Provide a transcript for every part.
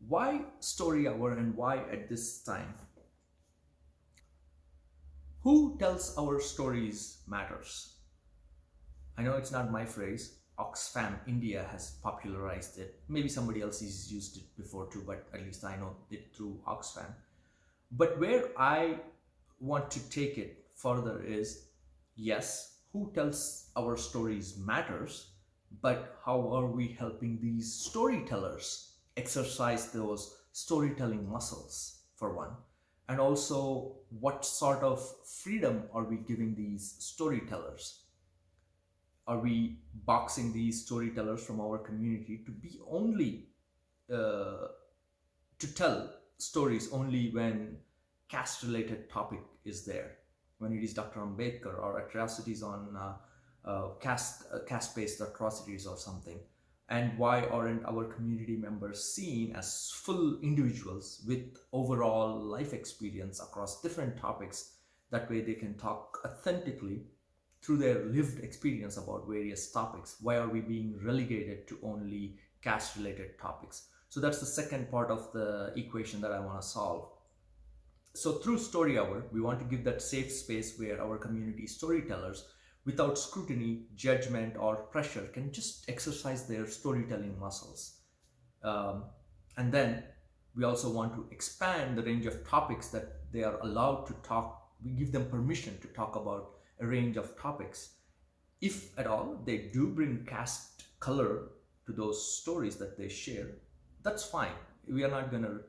Why story hour and why at this time? Who tells our stories matters. I know it's not my phrase. Oxfam India has popularized it. Maybe somebody else has used it before too, but at least I know it through Oxfam. But where I want to take it further is yes, who tells our stories matters, but how are we helping these storytellers exercise those storytelling muscles, for one? And also, what sort of freedom are we giving these storytellers? Are we boxing these storytellers from our community to be only uh, to tell stories only when caste related topic is there, when it is Dr. Ambedkar or atrocities on caste based atrocities or something? And why aren't our community members seen as full individuals with overall life experience across different topics? That way they can talk authentically through their lived experience about various topics. Why are we being relegated to only caste related topics? So that's the second part of the equation that I want to solve. So through Story Hour, we want to give that safe space where our community storytellers, without scrutiny, judgment, or pressure, can just exercise their storytelling muscles. Um, and then we also want to expand the range of topics that they are allowed to talk. We give them permission to talk about a range of topics. If at all they do bring caste color to those stories that they share, that's fine. We are not gonna.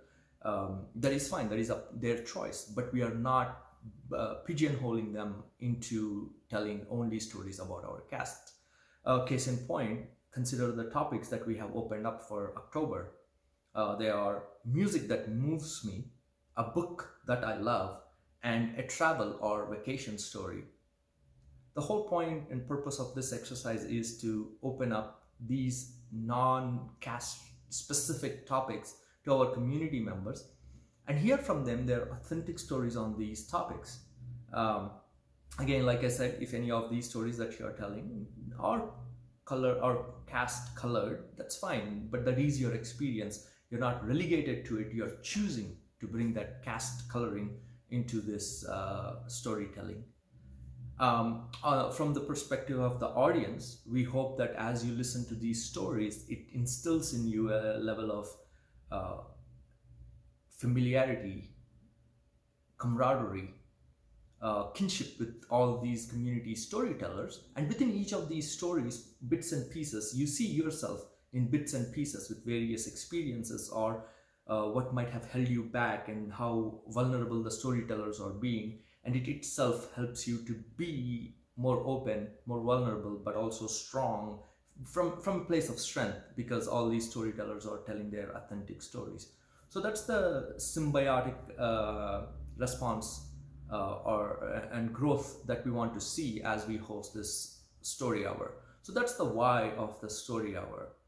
That is fine. That is their choice. But we are not pigeonholing them into telling only stories about our caste. Case in point, consider the topics that we have opened up for October. They are music that moves me, a book that I love, and a travel or vacation story. The whole point and purpose of this exercise is to open up these non caste specific topics to our community members and hear from them their authentic stories on these topics. Um, Again, like I said, if any of these stories that you are telling are color or caste colored, that's fine, but that is your experience. You're not relegated to it, you're choosing to bring that caste coloring into this storytelling. From the perspective of the audience, we hope that as you listen to these stories, it instills in you a level of uh, familiarity, camaraderie, kinship with all these community storytellers. And within each of these stories, bits and pieces, you see yourself in bits and pieces with various experiences or what might have held you back and how vulnerable the storytellers are being. And it itself helps you to be more open, more vulnerable, but also strong from a place of strength because all these storytellers are telling their authentic stories. So that's the symbiotic response or and growth that we want to see as we host this story hour. So that's the why of the story hour.